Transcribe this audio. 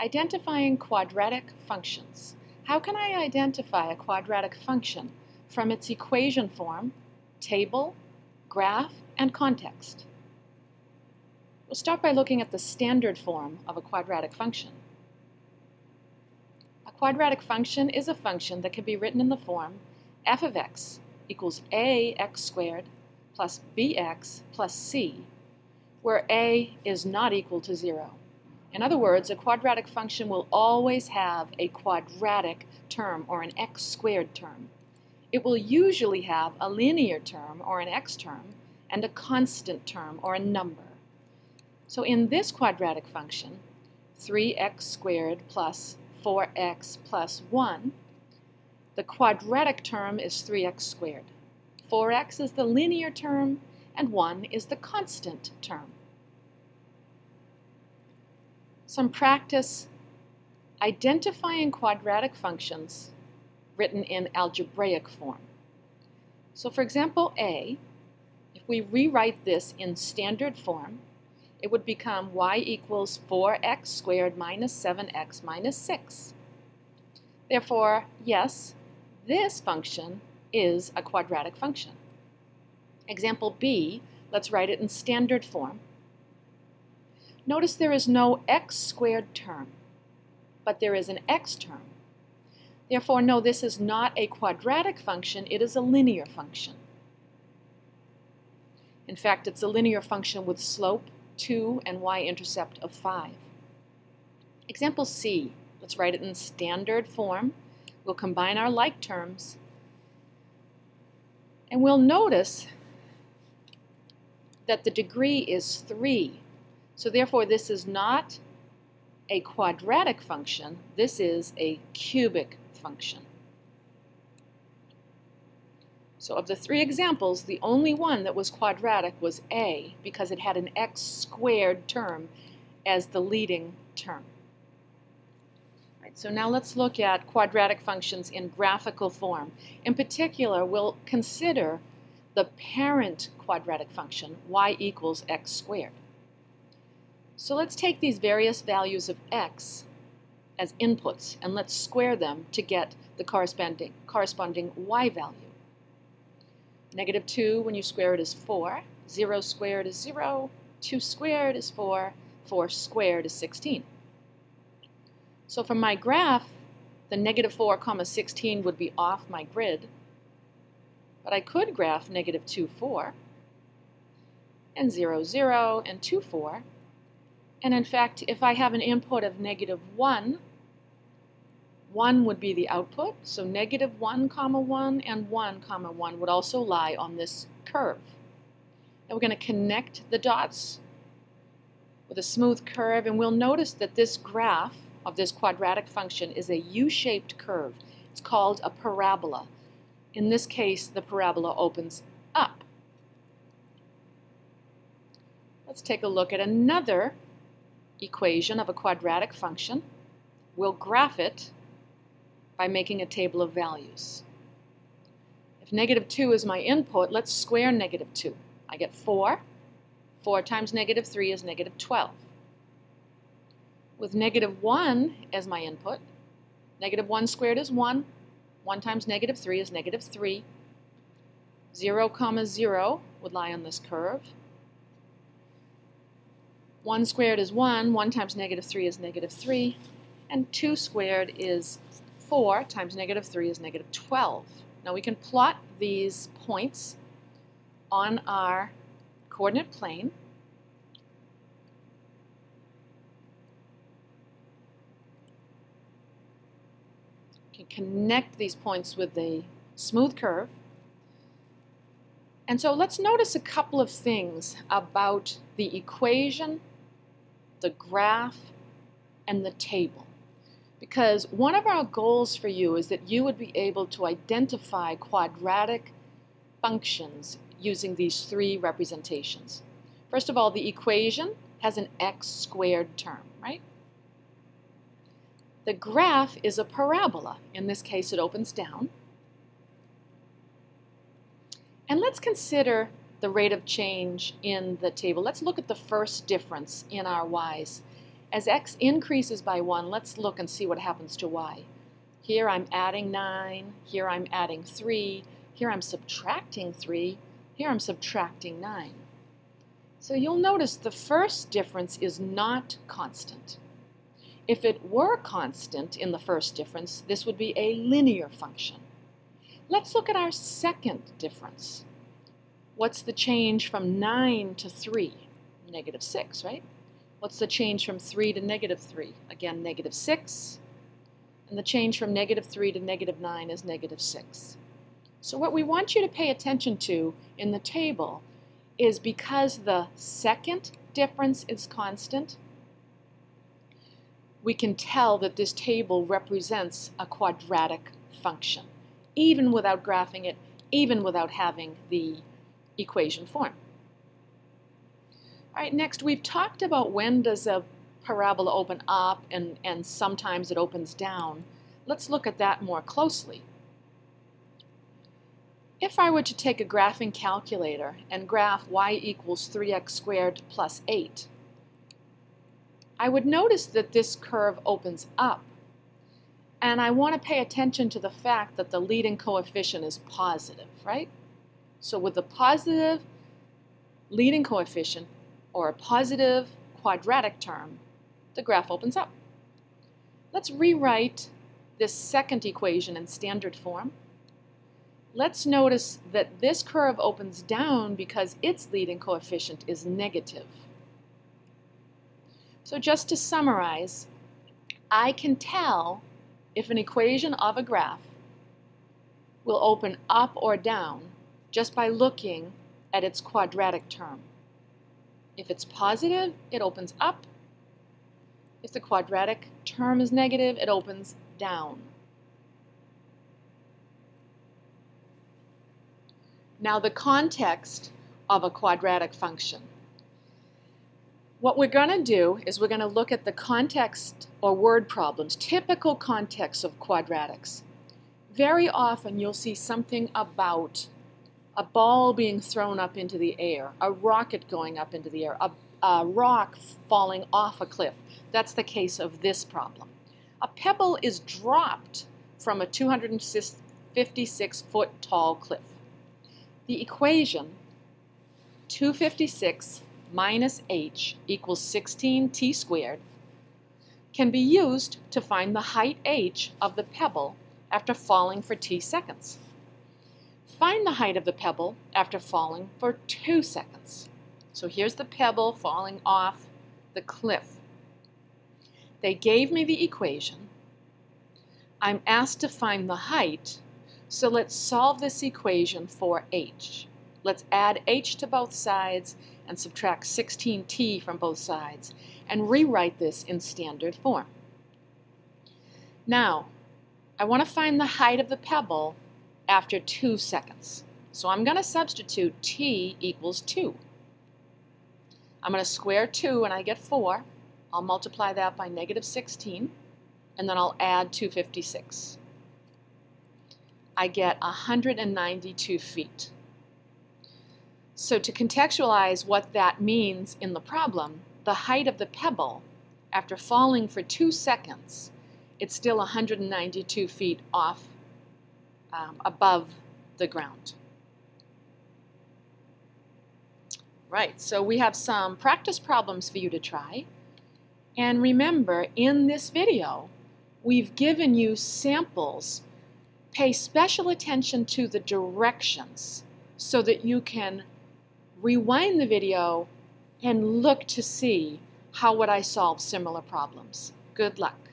Identifying quadratic functions. How can I identify a quadratic function from its equation form, table, graph, and context? We'll start by looking at the standard form of a quadratic function. A quadratic function is a function that can be written in the form f of x equals ax squared plus bx plus c, where a is not equal to 0. In other words, a quadratic function will always have a quadratic term or an x squared term. It will usually have a linear term or an x term and a constant term or a number. So in this quadratic function, 3x squared plus 4x plus 1, the quadratic term is 3x squared. 4x is the linear term and 1 is the constant term. Some practice identifying quadratic functions written in algebraic form. So for example, a, if we rewrite this in standard form, it would become y equals 4x squared minus 7x minus 6. Therefore, yes, this function is a quadratic function. Example b, let's write it in standard form. Notice there is no x squared term, but there is an x term. Therefore, no, this is not a quadratic function, it is a linear function. In fact, it's a linear function with slope 2 and y-intercept of 5. Example c, let's write it in standard form. We'll combine our like terms, and we'll notice that the degree is 3. So therefore, this is not a quadratic function, this is a cubic function. So of the 3 examples, the only one that was quadratic was a, because it had an x squared term as the leading term. Right, so now let's look at quadratic functions in graphical form. In particular, we'll consider the parent quadratic function, y equals x squared. So let's take these various values of x as inputs and let's square them to get the corresponding y value. Negative 2, when you square it, is 4. 0 squared is 0. 2 squared is 4. 4 squared is 16. So for my graph, the negative 4, 16 would be off my grid. But I could graph negative 2, 4, and 0, 0, and 2, 4. And in fact, if I have an input of negative 1, 1 would be the output. So negative 1, 1 and 1, 1 would also lie on this curve. Now we're going to connect the dots with a smooth curve, and we'll notice that this graph of this quadratic function is a U-shaped curve. It's called a parabola. In this case, the parabola opens up. Let's take a look at another equation of a quadratic function. We'll graph it by making a table of values. If negative 2 is my input, let's square negative 2. I get 4. 4 times negative 3 is negative 12. With negative 1 as my input, negative 1 squared is 1. 1 times negative 3 is negative 3. 0, 0 would lie on this curve. 1 squared is 1. 1 times negative 3 is negative 3. And 2 squared is 4 times negative 3 is negative 12. Now we can plot these points on our coordinate plane. We can connect these points with a smooth curve. And so let's notice a couple of things about the equation, the graph, and the table. Because one of our goals for you is that you would be able to identify quadratic functions using these 3 representations. First of all, the equation has an x squared term, right? The graph is a parabola. In this case, it opens down. And let's consider the rate of change in the table. Let's look at the first difference in our y's. As x increases by 1, let's look and see what happens to y. Here I'm adding 9, here I'm adding 3, here I'm subtracting 3, here I'm subtracting 9. So you'll notice the first difference is not constant. If it were constant in the first difference, this would be a linear function. Let's look at our second difference. What's the change from 9 to 3? Negative 6, right? What's the change from 3 to negative 3? Again, negative 6. And the change from negative 3 to negative 9 is negative 6. So what we want you to pay attention to in the table is because the second difference is constant, we can tell that this table represents a quadratic function, even without graphing it, even without having the equation form. All right, next we've talked about when does a parabola open up and sometimes it opens down. Let's look at that more closely. If I were to take a graphing calculator and graph y equals 3x squared plus 8, I would notice that this curve opens up. And I want to pay attention to the fact that the leading coefficient is positive, right? So with the positive leading coefficient, or a positive quadratic term, the graph opens up. Let's rewrite this second equation in standard form. Let's notice that this curve opens down because its leading coefficient is negative. So just to summarize, I can tell if an equation of a graph will open up or down just by looking at its quadratic term. If it's positive, it opens up. If the quadratic term is negative, it opens down. Now the context of a quadratic function. What we're going to do is we're going to look at the context or word problems, typical contexts of quadratics. Very often you'll see something about a ball being thrown up into the air, a rocket going up into the air, a rock falling off a cliff. That's the case of this problem. A pebble is dropped from a 256-foot tall cliff. The equation 256 minus h equals 16t squared can be used to find the height h of the pebble after falling for t seconds. Find the height of the pebble after falling for 2 seconds. So here's the pebble falling off the cliff. They gave me the equation. I'm asked to find the height, so let's solve this equation for h. Let's add h to both sides and subtract 16t from both sides and rewrite this in standard form. Now, I want to find the height of the pebble after 2 seconds. So I'm going to substitute t equals 2. I'm going to square 2 and I get 4. I'll multiply that by negative 16 and then I'll add 256. I get 192 feet. So to contextualize what that means in the problem, the height of the pebble after falling for 2 seconds, it's still 192 feet off above the ground. Right, so we have some practice problems for you to try. And remember, in this video, we've given you samples. Pay special attention to the directions so that you can rewind the video and look to see how would I solve similar problems. Good luck.